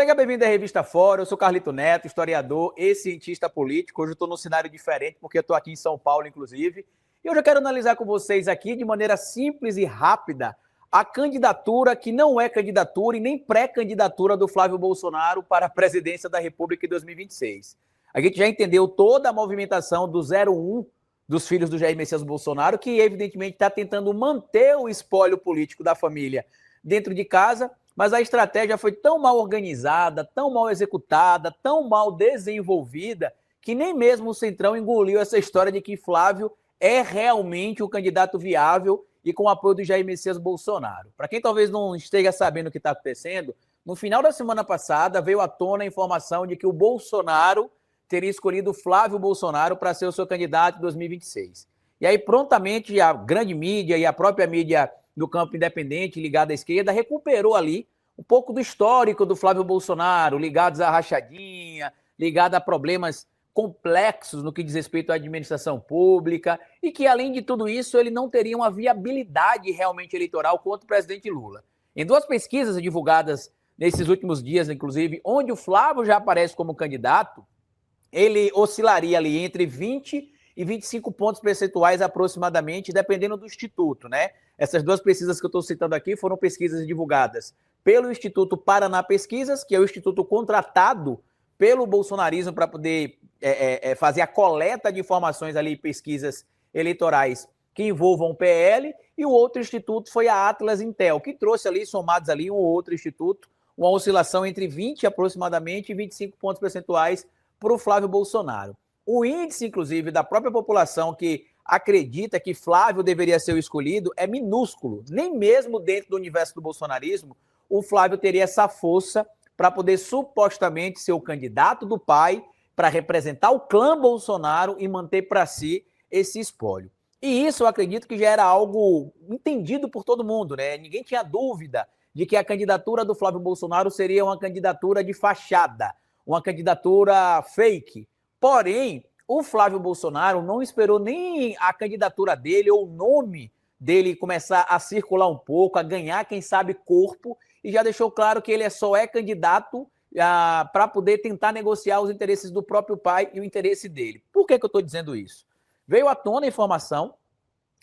Seja bem-vindo à Revista Fora, eu sou Carlito Neto, historiador e cientista político. Hoje eu estou num cenário diferente, porque eu estou aqui em São Paulo, inclusive. E hoje eu quero analisar com vocês aqui, de maneira simples e rápida, a candidatura que não é candidatura e nem pré-candidatura do Flávio Bolsonaro para a presidência da República em 2026. A gente já entendeu toda a movimentação do 01 dos filhos do Jair Messias Bolsonaro, que evidentemente está tentando manter o espólio político da família dentro de casa, mas a estratégia foi tão mal organizada, tão mal executada, tão mal desenvolvida, que nem mesmo o Centrão engoliu essa história de que Flávio é realmente o candidato viável e com o apoio do Jair Messias Bolsonaro. Para quem talvez não esteja sabendo o que está acontecendo, no final da semana passada veio à tona a informação de que o Bolsonaro teria escolhido Flávio Bolsonaro para ser o seu candidato em 2026. E aí, prontamente, a grande mídia e a própria mídia do campo independente, ligada à esquerda, recuperou ali um pouco do histórico do Flávio Bolsonaro, ligados à rachadinha, ligado a problemas complexos no que diz respeito à administração pública, e que, além de tudo isso, ele não teria uma viabilidade realmente eleitoral contra o presidente Lula. Em duas pesquisas divulgadas nesses últimos dias, inclusive, onde o Flávio já aparece como candidato, ele oscilaria ali entre 20 e 25 pontos percentuais aproximadamente, dependendo do instituto, né? Essas duas pesquisas que eu estou citando aqui foram pesquisas divulgadas pelo Instituto Paraná Pesquisas, que é o instituto contratado pelo bolsonarismo para poder fazer a coleta de informações ali, pesquisas eleitorais que envolvam o PL, e o outro instituto foi a Atlas Intel, que trouxe ali, somados ali, um outro instituto, uma oscilação entre 20 aproximadamente e 25 pontos percentuais para o Flávio Bolsonaro. O índice, inclusive, da própria população que acredita que Flávio deveria ser o escolhido é minúsculo. Nem mesmo dentro do universo do bolsonarismo, o Flávio teria essa força para poder supostamente ser o candidato do pai, para representar o clã Bolsonaro e manter para si esse espólio. E isso eu acredito que já era algo entendido por todo mundo, né? Ninguém tinha dúvida de que a candidatura do Flávio Bolsonaro seria uma candidatura de fachada, uma candidatura fake. Porém, o Flávio Bolsonaro não esperou nem a candidatura dele ou o nome dele começar a circular um pouco, a ganhar, quem sabe, corpo, e já deixou claro que ele só é candidato para poder tentar negociar os interesses do próprio pai e o interesse dele. Por que eu estou dizendo isso? Veio à tona a informação,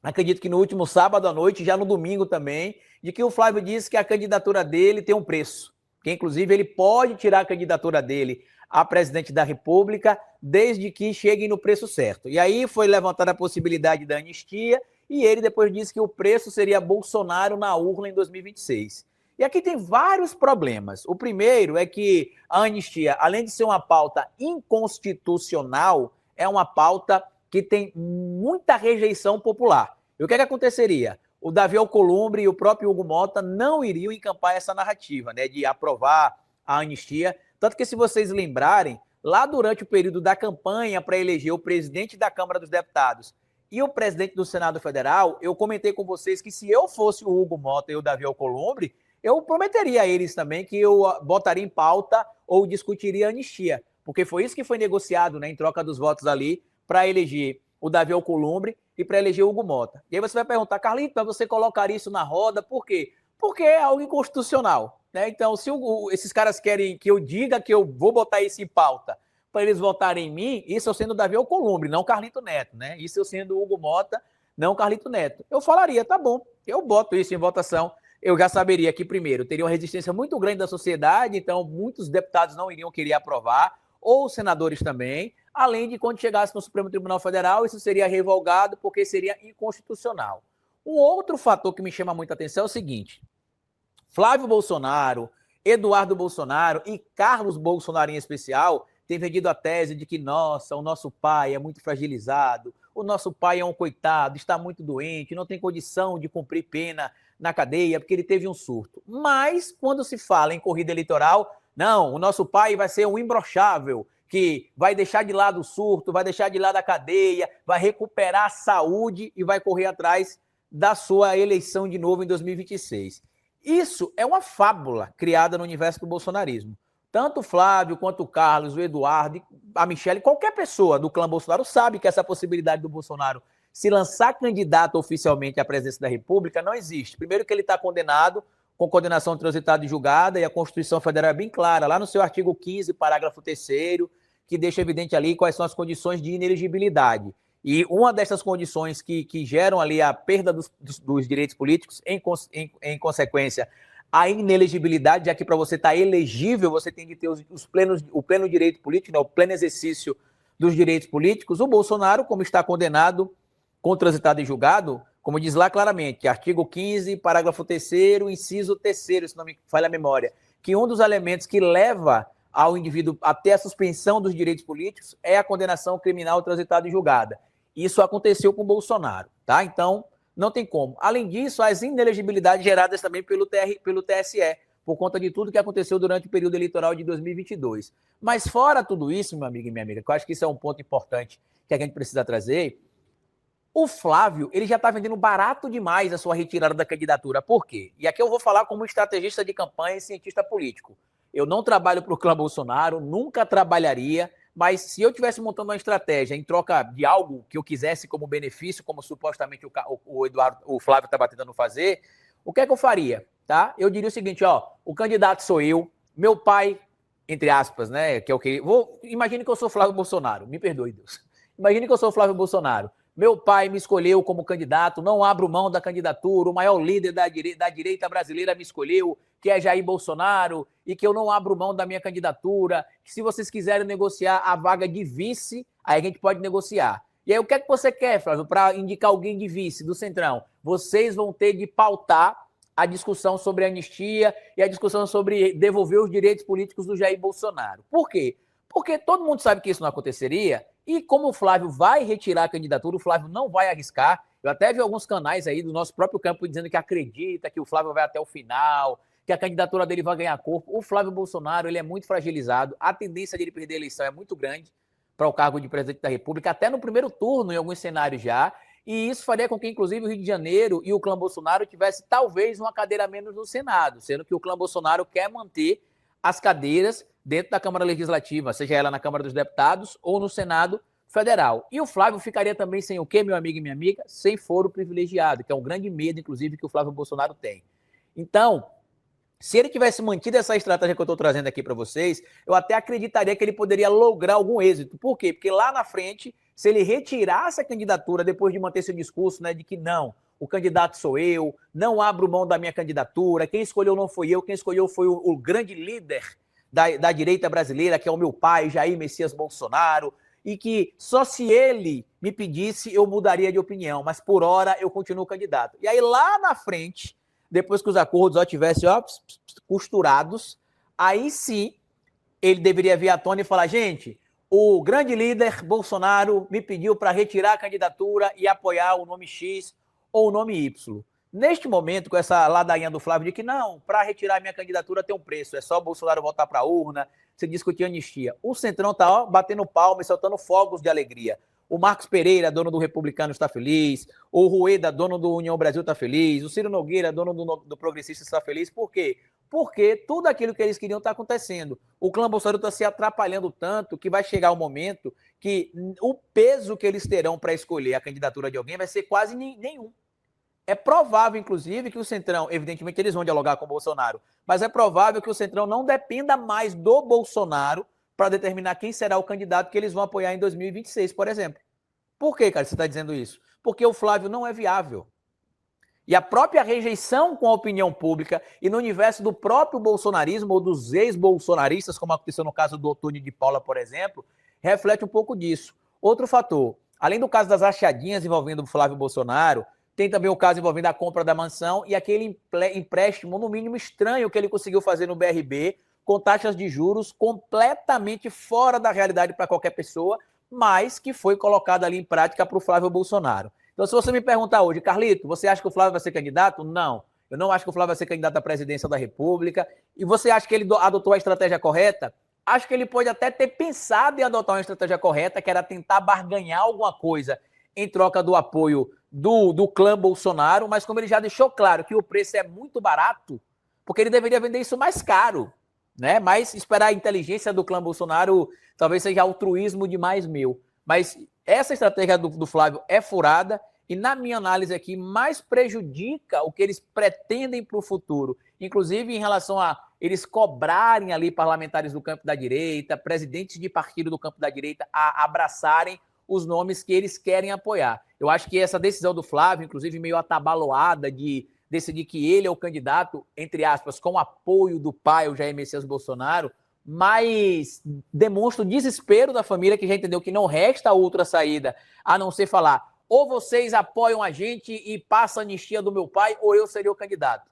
acredito que no último sábado à noite, já no domingo também, de que o Flávio disse que a candidatura dele tem um preço, que inclusive ele pode tirar a candidatura dele a presidente da República, desde que cheguem no preço certo. E aí foi levantada a possibilidade da anistia, e ele depois disse que o preço seria Bolsonaro na urna em 2026. E aqui tem vários problemas. O primeiro é que a anistia, além de ser uma pauta inconstitucional, é uma pauta que tem muita rejeição popular. E o que aconteceria? O Davi Alcolumbre e o próprio Hugo Mota não iriam encampar essa narrativa, né, de aprovar a anistia. Tanto que, se vocês lembrarem, lá durante o período da campanha para eleger o presidente da Câmara dos Deputados e o presidente do Senado Federal, eu comentei com vocês que, se eu fosse o Hugo Mota e o Davi Alcolumbre, eu prometeria a eles também que eu botaria em pauta ou discutiria a anistia, porque foi isso que foi negociado, né, em troca dos votos ali, para eleger o Davi Alcolumbre e para eleger o Hugo Mota. E aí você vai perguntar, Carlito, mas você colocaria isso na roda, por quê? Porque é algo inconstitucional, né? Então, se esses caras querem que eu diga que eu vou botar isso em pauta para eles votarem em mim, isso eu sendo o Davi Alcolumbre, não Carlito Neto, né? Isso eu sendo o Hugo Mota, não Carlito Neto. Eu falaria, tá bom, eu boto isso em votação. Eu já saberia que, primeiro, teria uma resistência muito grande da sociedade, então muitos deputados não iriam querer aprovar, ou senadores também, além de, quando chegasse no Supremo Tribunal Federal, isso seria revogado porque seria inconstitucional. Um outro fator que me chama muita atenção é o seguinte: Flávio Bolsonaro, Eduardo Bolsonaro e Carlos Bolsonaro em especial têm vendido a tese de que, nossa, o nosso pai é muito fragilizado, o nosso pai é um coitado, está muito doente, não tem condição de cumprir pena na cadeia porque ele teve um surto. Mas, quando se fala em corrida eleitoral, não, o nosso pai vai ser um imbrochável, que vai deixar de lado o surto, vai deixar de lado a cadeia, vai recuperar a saúde e vai correr atrás da sua eleição de novo em 2026. Isso é uma fábula criada no universo do bolsonarismo. Tanto o Flávio, quanto o Carlos, o Eduardo, a Michelle, qualquer pessoa do clã Bolsonaro sabe que essa possibilidade do Bolsonaro se lançar candidato oficialmente à presidência da República não existe. Primeiro que ele está condenado com condenação transitada e julgada, e a Constituição Federal é bem clara, lá no seu artigo 15, parágrafo 3º, que deixa evidente ali quais são as condições de inelegibilidade. E uma dessas condições que geram ali a perda dos direitos políticos, em consequência, a inelegibilidade, já que para você estar elegível, você tem que ter o pleno direito político, né, o pleno exercício dos direitos políticos. O Bolsonaro, como está condenado, com transitado e julgado, como diz lá claramente, artigo 15, parágrafo 3º, inciso 3º, se não me falha a memória, que um dos elementos que leva ao indivíduo até a suspensão dos direitos políticos é a condenação criminal transitada e julgada. Isso aconteceu com o Bolsonaro, tá? Então, não tem como. Além disso, as inelegibilidades geradas também pelo TSE, por conta de tudo que aconteceu durante o período eleitoral de 2022. Mas fora tudo isso, meu amigo e minha amiga, que eu acho que isso é um ponto importante que a gente precisa trazer, o Flávio, ele já está vendendo barato demais a sua retirada da candidatura. Por quê? E aqui eu vou falar como estrategista de campanha e cientista político. Eu não trabalho para o clã Bolsonaro, nunca trabalharia, mas se eu estivesse montando uma estratégia em troca de algo que eu quisesse como benefício, como supostamente o Flávio estava tentando fazer, o que é que eu faria? Tá? Eu diria o seguinte, ó, o candidato sou eu, meu pai, entre aspas, né, que é o que... Imagine que eu sou Flávio Bolsonaro, me perdoe, Deus. Imagine que eu sou Flávio Bolsonaro. Meu pai me escolheu como candidato, não abro mão da candidatura, o maior líder da direita brasileira me escolheu, que é Jair Bolsonaro, e que eu não abro mão da minha candidatura, que se vocês quiserem negociar a vaga de vice, aí a gente pode negociar. E aí o que é que você quer, Flávio, para indicar alguém de vice do Centrão? Vocês vão ter de pautar a discussão sobre a anistia e a discussão sobre devolver os direitos políticos do Jair Bolsonaro. Por quê? Porque todo mundo sabe que isso não aconteceria, e como o Flávio vai retirar a candidatura, o Flávio não vai arriscar. Eu até vi alguns canais aí do nosso próprio campo dizendo que acredita que o Flávio vai até o final, que a candidatura dele vai ganhar corpo. O Flávio Bolsonaro, ele é muito fragilizado, a tendência dele perder a eleição é muito grande para o cargo de presidente da República, até no primeiro turno, em alguns cenários já, e isso faria com que, inclusive, o Rio de Janeiro e o clã Bolsonaro tivesse talvez uma cadeira a menos no Senado, sendo que o clã Bolsonaro quer manter as cadeiras dentro da Câmara Legislativa, seja ela na Câmara dos Deputados ou no Senado Federal. E o Flávio ficaria também sem o quê, meu amigo e minha amiga? Sem foro privilegiado, que é um grande medo, inclusive, que o Flávio Bolsonaro tem. Então, se ele tivesse mantido essa estratégia que eu estou trazendo aqui para vocês, eu até acreditaria que ele poderia lograr algum êxito. Por quê? Porque lá na frente, se ele retirasse a candidatura depois de manter seu discurso, né, de que não, o candidato sou eu, não abro mão da minha candidatura, quem escolheu não foi eu, quem escolheu foi o grande líder da direita brasileira, que é o meu pai, Jair Messias Bolsonaro, e que só se ele me pedisse, eu mudaria de opinião, mas por hora eu continuo candidato. E aí lá na frente, depois que os acordos tivessem costurados, aí sim ele deveria vir à tona e falar, gente, o grande líder Bolsonaro me pediu para retirar a candidatura e apoiar o nome X ou o nome Y. Neste momento, com essa ladainha do Flávio de que não, para retirar minha candidatura tem um preço, é só o Bolsonaro voltar para a urna, se discutir anistia. O Centrão está batendo palma e soltando fogos de alegria. O Marcos Pereira, dono do Republicano, está feliz. O Rueda, dono do União Brasil, está feliz. O Ciro Nogueira, dono do Progressista, está feliz. Por quê? Porque tudo aquilo que eles queriam está acontecendo. O clã Bolsonaro está se atrapalhando tanto que vai chegar o momento que o peso que eles terão para escolher a candidatura de alguém vai ser quase nenhum. É provável, inclusive, que o Centrão, evidentemente eles vão dialogar com o Bolsonaro, mas é provável que o Centrão não dependa mais do Bolsonaro para determinar quem será o candidato que eles vão apoiar em 2026, por exemplo. Por que, cara, você está dizendo isso? Porque o Flávio não é viável. E a própria rejeição com a opinião pública e no universo do próprio bolsonarismo ou dos ex-bolsonaristas, como aconteceu no caso do Otônio de Paula, por exemplo, reflete um pouco disso. Outro fator, além do caso das rachadinhas envolvendo o Flávio Bolsonaro, tem também o caso envolvendo a compra da mansão e aquele empréstimo, no mínimo estranho, que ele conseguiu fazer no BRB, com taxas de juros completamente fora da realidade para qualquer pessoa, mas que foi colocado ali em prática para o Flávio Bolsonaro. Então, se você me perguntar hoje, Carlito, você acha que o Flávio vai ser candidato? Não. Eu não acho que o Flávio vai ser candidato à presidência da República. E você acha que ele adotou a estratégia correta? Acho que ele pode até ter pensado em adotar uma estratégia correta, que era tentar barganhar alguma coisa em troca do apoio do clã Bolsonaro, mas como ele já deixou claro que o preço é muito barato, porque ele deveria vender isso mais caro, né? Mas esperar a inteligência do clã Bolsonaro talvez seja altruísmo demais meu. Mas essa estratégia do Flávio é furada e, na minha análise aqui, mais prejudica o que eles pretendem para o futuro, inclusive em relação a eles cobrarem ali parlamentares do campo da direita, presidentes de partido do campo da direita, a abraçarem os nomes que eles querem apoiar. Eu acho que essa decisão do Flávio, inclusive meio atabaloada de decidir que ele é o candidato, entre aspas, com o apoio do pai, o Jair Messias Bolsonaro, mas demonstra o desespero da família, que já entendeu que não resta outra saída a não ser falar: ou vocês apoiam a gente e passa a anistia do meu pai, ou eu seria o candidato.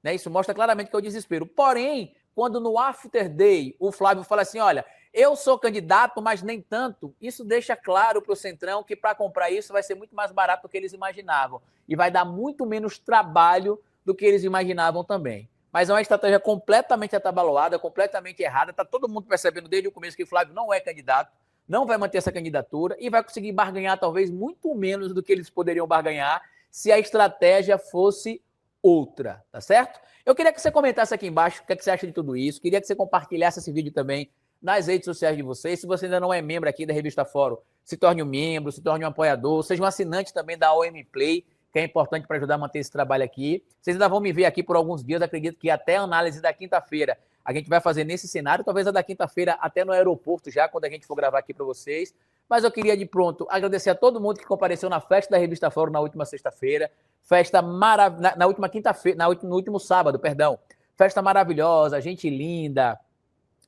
Né? Isso mostra claramente que é o desespero. Porém, quando no After Day o Flávio fala assim: olha, eu sou candidato, mas nem tanto, isso deixa claro para o Centrão que para comprar isso vai ser muito mais barato do que eles imaginavam e vai dar muito menos trabalho do que eles imaginavam também. Mas é uma estratégia completamente atabaloada, completamente errada. Está todo mundo percebendo desde o começo que o Flávio não é candidato, não vai manter essa candidatura e vai conseguir barganhar talvez muito menos do que eles poderiam barganhar se a estratégia fosse outra, tá certo? Eu queria que você comentasse aqui embaixo o que você acha de tudo isso. Queria que você compartilhasse esse vídeo também nas redes sociais de vocês. Se você ainda não é membro aqui da Revista Fórum, se torne um membro, se torne um apoiador, seja um assinante também da OM Play, que é importante para ajudar a manter esse trabalho aqui. Vocês ainda vão me ver aqui por alguns dias, acredito que até a análise da quinta-feira a gente vai fazer nesse cenário, talvez a da quinta-feira até no aeroporto já, quando a gente for gravar aqui para vocês. Mas eu queria, de pronto, agradecer a todo mundo que compareceu na festa da Revista Fórum na última sexta-feira, festa maravilhosa, na última quinta-feira, no último sábado, perdão, festa maravilhosa, gente linda,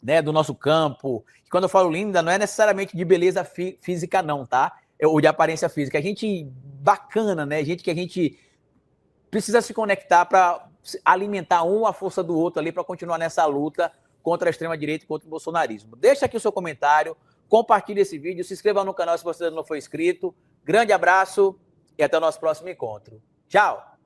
né, do nosso campo. E quando eu falo linda, não é necessariamente de beleza física não, tá? Ou de aparência física. É gente bacana, né? Gente que a gente precisa se conectar para alimentar um a força do outro ali para continuar nessa luta contra a extrema-direita e contra o bolsonarismo. Deixa aqui o seu comentário, compartilhe esse vídeo, se inscreva no canal se você ainda não for inscrito. Grande abraço e até o nosso próximo encontro. Tchau!